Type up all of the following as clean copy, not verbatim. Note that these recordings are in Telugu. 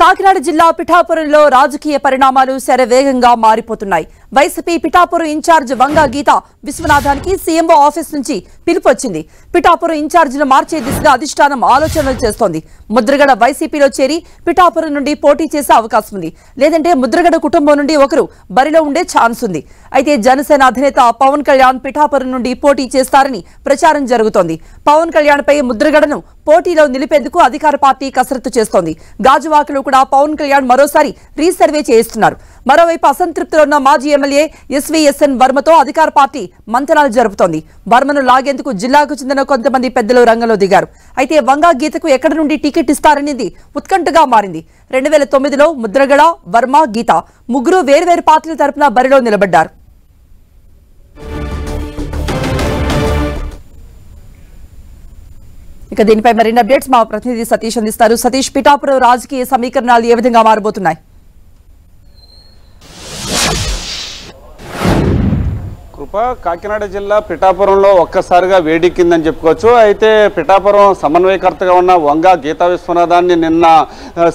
కాకినాడ జిల్లా పిఠాపురంలో రాజకీయ పరిణామాలు శరవేగంగా మారిపోతున్నాయి. వైసీపీ పిఠాపురం ఇన్ఛార్జ్ వంగా గీత విశ్వనాథానికి సీఎంఓ ఆఫీస్ నుంచి పిలుపు వచ్చింది. పిఠాపురం ఇన్ఛార్జిను మార్చే దిశగా అధిష్టానం ఆలోచనలు చేస్తోంది. ముద్రగడ వైసీపీలో చేరి పిఠాపురం నుండి పోటీ చేసే అవకాశం ఉంది. లేదంటే ముద్రగడ కుటుంబం నుండి ఒకరు బరిలో ఉండే ఛాన్స్ ఉంది. అయితే జనసేన అధినేత పవన్ కళ్యాణ్ పిఠాపురం నుండి పోటీ చేస్తారని ప్రచారం జరుగుతోంది. పవన్ కళ్యాణ్ పై ముద్రగడను పోటీలో నిలిపేందుకు అధికార పార్టీ కసరత్తు చేస్తోంది. గాజువాకలో కూడా పవన్ కళ్యాణ్ మరోసారి రీసర్వే చేయిస్తున్నారు. మరోవైపు అసంతృప్తిలో ఉన్న మాజీ ఎమ్మెల్యే ఎస్వీఎస్ఎన్ వర్మతో అధికార పార్టీ మంతనాలు జరుపుతోంది. వర్మను లాగేందుకు జిల్లాకు చెందిన కొంతమంది పెద్దలు రంగంలో దిగారు. అయితే వంగా గీతకు ఎక్కడి నుండి టికెట్ ఇస్తారనేది ఉత్కంఠగా మారింది. 2009లో ముద్రగడ, వర్మ, గీత ముగ్గురు వేర్వేరు పార్టీల తరపున బరిలో నిలబడ్డారు. ఇక దీనిపై మరిన్ని అప్డేట్స్ మా ప్రతినిధి సతీష్ అందిస్తారు. సతీష్, పిఠాపురం రాజకీయ సమీకరణాలు ఏ విధంగా మారబోతున్నాయి? కృప, కాకినాడ జిల్లా పిఠాపురంలో ఒక్కసారిగా వేడెక్కిందని చెప్పుకోవచ్చు. అయితే పిఠాపురం సమన్వయకర్తగా ఉన్న వంగా గీతా విశ్వనాథాన్ని నిన్న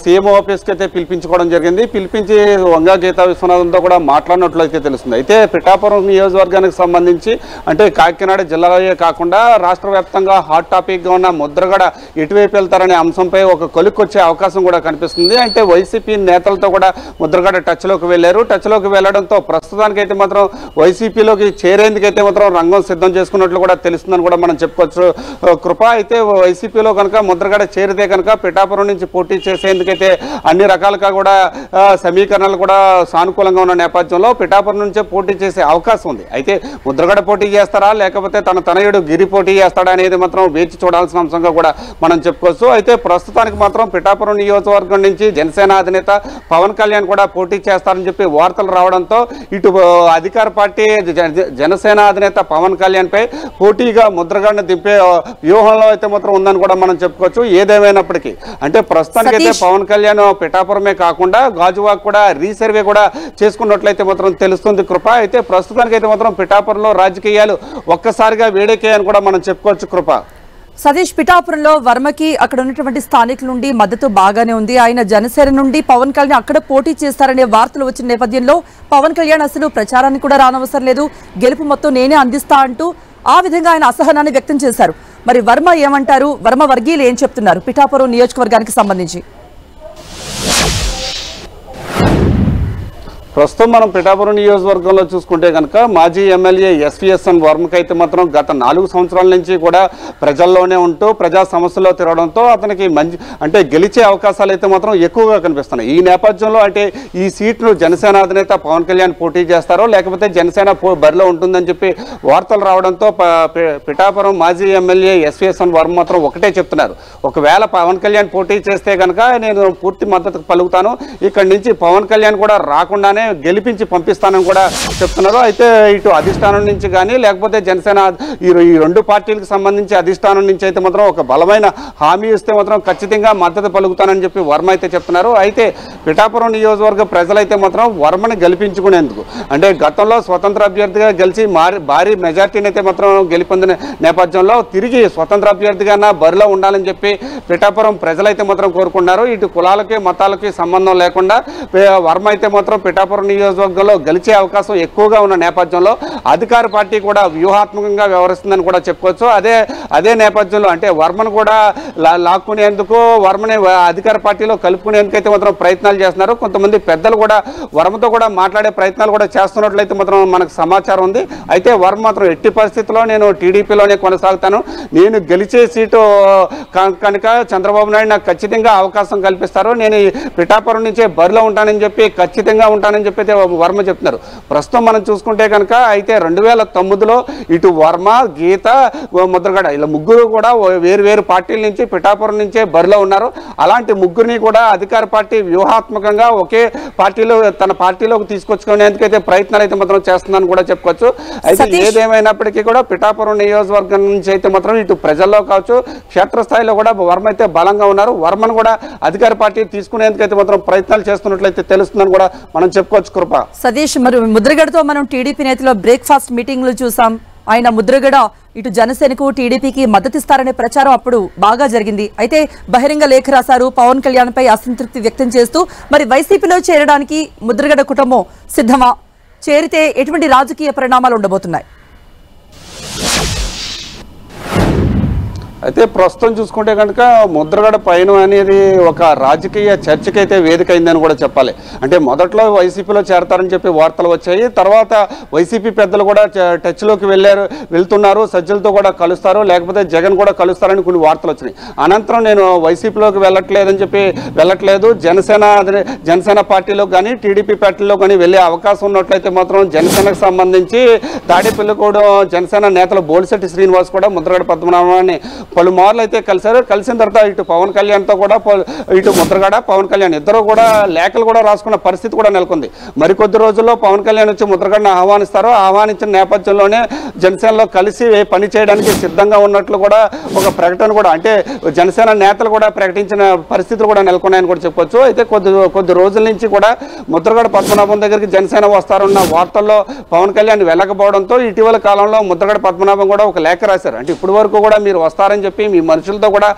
సీఎం ఆఫీస్కి అయితే పిలిపించుకోవడం జరిగింది. పిలిపించి వంగా గీతా విశ్వనాథంతో కూడా మాట్లాడినట్లు అయితే తెలుస్తుంది. అయితే పిఠాపురం నియోజకవర్గానికి సంబంధించి అంటే కాకినాడ జిల్లాయే కాకుండా రాష్ట్ర వ్యాప్తంగా హాట్ టాపిక్గా ఉన్న ముద్రగడ ఎటువైపు వెళ్తారనే అంశంపై ఒక కొలిక్కొచ్చే అవకాశం కూడా కనిపిస్తుంది. అంటే వైసీపీ నేతలతో కూడా ముద్రగడ టచ్లోకి వెళ్ళారు. టచ్లోకి వెళ్లడంతో ప్రస్తుతానికైతే మాత్రం వైసీపీలోకి చేరేందుకైతే మాత్రం రంగం సిద్ధం చేసుకున్నట్లు కూడా తెలుస్తుందని కూడా మనం చెప్పుకోవచ్చు. కృప, అయితే వైసీపీలో కనుక ముద్రగడ చేరితే కనుక పిఠాపురం నుంచి పోటీ చేసేందుకైతే అన్ని రకాలుగా కూడా సమీకరణలు కూడా సానుకూలంగా ఉన్న నేపథ్యంలో పిఠాపురం నుంచే పోటీ చేసే అవకాశం ఉంది. అయితే ముద్రగడ పోటీ చేస్తారా లేకపోతే తన తనయుడు గిరి పోటీ చేస్తాడా అనేది మాత్రం వేచి చూడాల్సిన అంశంగా కూడా మనం చెప్పుకోవచ్చు. అయితే ప్రస్తుతానికి మాత్రం పిఠాపురం నియోజకవర్గం నుంచి జనసేన అధినేత పవన్ కళ్యాణ్ కూడా పోటీ చేస్తారని చెప్పి వార్తలు రావడంతో ఇటు అధికార పార్టీ జనసేన అధినేత పవన్ కళ్యాణ్ పై పోటీగా ముద్రగడను దింపే వ్యూహంలో అయితే మాత్రం ఉందని కూడా మనం చెప్పుకోవచ్చు. ఏదేమైనప్పటికీ అంటే ప్రస్తుతానికైతే పవన్ కళ్యాణ్ పిఠాపురమే కాకుండా గాజువాక్ కూడా రీసర్వే కూడా చేసుకున్నట్లయితే మాత్రం తెలుస్తుంది. కృప, అయితే ప్రస్తుతానికైతే మాత్రం పిఠాపురంలో రాజకీయాలు ఒక్కసారిగా వేడెక్కాయని కూడా మనం చెప్పుకోవచ్చు. కృప, సతీష్, పిఠాపురంలో వర్మకి అక్కడ ఉన్నటువంటి స్థానికుల నుండి మద్దతు బాగానే ఉంది. ఆయన జనసేన నుండి పవన్ కళ్యాణ్ అక్కడ పోటీ చేస్తారనే వార్తలు వచ్చిన నేపథ్యంలో పవన్ కళ్యాణ్ అసలు ప్రచారానికి కూడా రానవసరం లేదు, గెలుపు మొత్తం నేనే అందిస్తా అంటూ ఆ విధంగా ఆయన అసహనాన్ని వ్యక్తం చేశారు. మరి వర్మ ఏమంటారు? వర్మ వర్గీయులు ఏం చెప్తున్నారు పిఠాపురం నియోజకవర్గానికి సంబంధించి? ప్రస్తుతం మనం పిఠాపురం నియోజకవర్గంలో చూసుకుంటే కనుక మాజీ ఎమ్మెల్యే ఎస్వీఎస్ఎన్ వర్మకి అయితే మాత్రం గత 4 సంవత్సరాల నుంచి కూడా ప్రజల్లోనే ఉంటూ ప్రజా సమస్యల్లో తిరగడంతో అతనికి మంచి అంటే గెలిచే అవకాశాలు అయితే మాత్రం ఎక్కువగా కనిపిస్తున్నాయి. ఈ నేపథ్యంలో అంటే ఈ సీట్ను జనసేన అధినేత పవన్ కళ్యాణ్ పోటీ చేస్తారో లేకపోతే జనసేన బరిలో ఉంటుందని చెప్పి వార్తలు రావడంతో పిఠాపురం మాజీ ఎమ్మెల్యే ఎస్వీఎస్ఎన్ వర్మ మాత్రం ఒకటే చెప్తున్నారు, ఒకవేళ పవన్ కళ్యాణ్ పోటీ చేస్తే కనుక నేను పూర్తి మద్దతు పలుకుతాను, ఇక్కడి నుంచి పవన్ కళ్యాణ్ కూడా రాకుండానే గెలిపించి పంపిస్తానని కూడా చెప్తున్నారు. అయితే ఇటు అధిష్టానం నుంచి కానీ లేకపోతే జనసేన ఈ రెండు పార్టీలకు సంబంధించి అధిష్టానం నుంచి అయితే మాత్రం ఒక బలమైన హామీ ఇస్తే మాత్రం ఖచ్చితంగా మద్దతు పలుకుతానని చెప్పి వర్మ అయితే చెప్తున్నారు. అయితే పిఠాపురం నియోజకవర్గ ప్రజలైతే మాత్రం వర్మని గెలిపించుకునేందుకు అంటే గతంలో స్వతంత్ర అభ్యర్థిగా గెలిచి భారీ మెజార్టీని అయితే మాత్రం గెలుపొందిన నేపథ్యంలో తిరిగి స్వతంత్ర అభ్యర్థిగా బరిలో ఉండాలని చెప్పి పిఠాపురం ప్రజలైతే మాత్రం కోరుకున్నారు. ఇటు కులాలకి మతాలకి సంబంధం లేకుండా వర్మ అయితే మాత్రం పిఠాపురం నియోజకవర్గంలో గెలిచే అవకాశం ఎక్కువగా ఉన్న నేపథ్యంలో అధికార పార్టీ కూడా వ్యూహాత్మకంగా వ్యవహరిస్తుందని కూడా చెప్పుకోవచ్చు. అదే నేపథ్యంలో అంటే వర్మను కూడా లాక్కునేందుకు వర్మని అధికార పార్టీలో కలుపుకునేందుకు అయితే మాత్రం ప్రయత్నాలు చేస్తున్నారు. కొంతమంది పెద్దలు కూడా వర్మతో కూడా మాట్లాడే ప్రయత్నాలు కూడా చేస్తున్నట్లయితే మాత్రం మనకు సమాచారం ఉంది. అయితే వర్మ మాత్రం ఎట్టి పరిస్థితుల్లో నేను టీడీపీలోనే కొనసాగుతాను, నేను గెలిచే సీటు కనుక చంద్రబాబు నాయుడు నాకు ఖచ్చితంగా అవకాశం కల్పిస్తారు, నేను పిఠాపురం నుంచే బరిలో ఉంటానని చెప్పి ఖచ్చితంగా ఉంటానని చెప్పి వర్మ చెప్తున్నారు. ప్రస్తుతం మనం చూసుకుంటే కనుక అయితే 2009లో ఇటు వర్మ, గీత, ముద్రగడ ఇలా ముగ్గురు కూడా వేరు పార్టీల నుంచి పిఠాపురం నుంచే బరిలో ఉన్నారు. అలాంటి ముగ్గురిని కూడా అధికార పార్టీ వ్యూహాత్మకంగా ఒకే పార్టీలో తన పార్టీలోకి తీసుకొచ్చుకునేందుకైతే ప్రయత్నాలు అయితే మాత్రం చేస్తుందని కూడా చెప్పుకోవచ్చు. అయితే ఏదేమైనప్పటికీ కూడా పిఠాపురం నియోజకవర్గం నుంచి అయితే మాత్రం ఇటు ప్రజల్లో కావచ్చు క్షేత్రస్థాయిలో కూడా వర్మ అయితే బలంగా ఉన్నారు. వర్మను కూడా అధికార పార్టీ తీసుకునేందుకైతే మాత్రం ప్రయత్నాలు చేస్తున్నట్లయితే తెలుస్తుందని కూడా మనం చెప్పుకోవచ్చు. కృప, సతీష్, మరి ముద్రగడతో మనం టీడీపీ నేతలో బ్రేక్ఫాస్ట్ మీటింగ్లు చూసాం. ఆయన ముద్రగడ ఇటు జనసేనకు టీడీపీకి మద్దతిస్తారనే ప్రచారం అప్పుడు బాగా జరిగింది. అయితే బహిరంగ లేఖ రాశారు పవన్ కళ్యాణ్ పై అసంతృప్తి వ్యక్తం చేస్తూ. మరి వైసీపీలో చేరడానికి ముద్రగడ కుటుంబం సిద్ధమా? చేరితే ఎటువంటి రాజకీయ పరిణామాలు ఉండబోతున్నాయి? అయితే ప్రస్తుతం చూసుకుంటే కనుక ముద్రగడ పయనం అనేది ఒక రాజకీయ చర్చకైతే వేదిక అయిందని కూడా చెప్పాలి. అంటే మొదట్లో వైసీపీలో చేరతారని చెప్పి వార్తలు వచ్చాయి. తర్వాత వైసీపీ పెద్దలు కూడా టచ్లోకి వెళ్తున్నారు, సజ్జలతో కూడా కలుస్తారు, లేకపోతే జగన్ కూడా కలుస్తారని కొన్ని వార్తలు వచ్చినాయి. అనంతరం నేను వైసీపీలోకి వెళ్ళట్లేదు, జనసేన పార్టీలో కానీ టీడీపీ పార్టీలో కానీ వెళ్ళే అవకాశం ఉన్నట్లయితే మాత్రం జనసేనకు సంబంధించి తాడేపల్లిగూడెం జనసేన నేతలు బోలిశెట్టి శ్రీనివాస్ కూడా ముద్రగడ పద్మనాభాన్ని పలుమార్లు అయితే కలిసిన తర్వాత ఇటు పవన్ కళ్యాణ్తో కూడా ఇటు ముద్రగడ పవన్ కళ్యాణ్ ఇద్దరు కూడా లేఖలు కూడా రాసుకున్న పరిస్థితి కూడా నెలకొంది. మరికొద్ది రోజుల్లో పవన్ కళ్యాణ్ వచ్చి ముద్రగడను ఆహ్వానిస్తారు. ఆహ్వానించిన నేపథ్యంలోనే జనసేనలో కలిసి పని చేయడానికి సిద్ధంగా ఉన్నట్లు కూడా ఒక ప్రకటన కూడా అంటే జనసేన నేతలు కూడా ప్రకటించిన పరిస్థితులు కూడా నెలకొన్నాయని కూడా చెప్పొచ్చు. అయితే కొద్ది రోజుల నుంచి కూడా ముద్రగడ పద్మనాభం దగ్గరికి జనసేన వస్తారన్న వార్తల్లో పవన్ కళ్యాణ్ వెళ్ళకపోవడంతో ఇటీవల కాలంలో ముద్రగడ పద్మనాభం కూడా ఒక లేఖ రాశారు. అంటే ఇప్పటి వరకు కూడా మీరు వస్తారని చెప్పి మీ మనుషులతో కూడా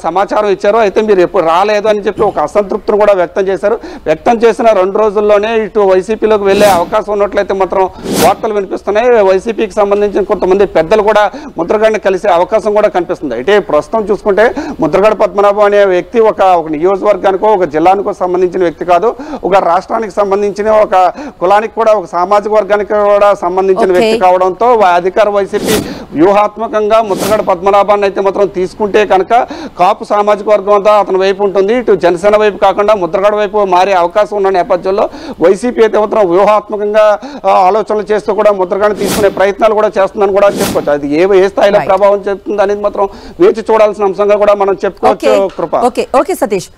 సమాచారం ఇచ్చారు, అయితే మీరు ఎప్పుడు రాలేదు అని చెప్పి ఒక అసంతృప్తిని కూడా వ్యక్తం చేశారు. వ్యక్తం చేసిన 2 రోజుల్లోనే ఇటు వైసీపీలోకి వెళ్ళే అవకాశం ఉన్నట్లయితే మాత్రం వార్తలు వినిపిస్తున్నాయి. వైసీపీకి సంబంధించిన కొంతమంది పెద్దలు కూడా ముద్రగడని కలిసే అవకాశం కూడా కనిపిస్తుంది. అయితే ప్రస్తుతం చూసుకుంటే ముద్రగడ పద్మనాభం అనే వ్యక్తి ఒక నియోజకవర్గానికో ఒక జిల్లానికో సంబంధించిన వ్యక్తి కాదు, ఒక రాష్ట్రానికి సంబంధించిన ఒక కులానికి కూడా ఒక సామాజిక వర్గానికి కూడా సంబంధించిన వ్యక్తి కావడంతో అధికార వైసీపీ వ్యూహాత్మకంగా ముద్రగడ పద్మనాభాన్ని అయితే మాత్రం తీసుకుంటే కనుక కాపు సామాజిక వర్గం అంతా అతని వైపు ఉంటుంది. ఇటు జనసేన వైపు కాకుండా ముద్రగడ వైపు మారే అవకాశం ఉన్న నేపథ్యంలో వైసీపీ అయితే మాత్రం వ్యూహాత్మకంగా ఆలోచనలు చేస్తూ కూడా ముద్రగడని తీసుకునే ప్రయత్నాలు కూడా చేస్తుందని కూడా చెప్పుకోవచ్చు. అది ఏ స్థాయిలో ప్రభావం చెప్తుంది అనేది మాత్రం వేచి చూడాల్సిన అంశంగా కూడా మనం చెప్పుకోవచ్చు. కృప. ఓకే సతీష్.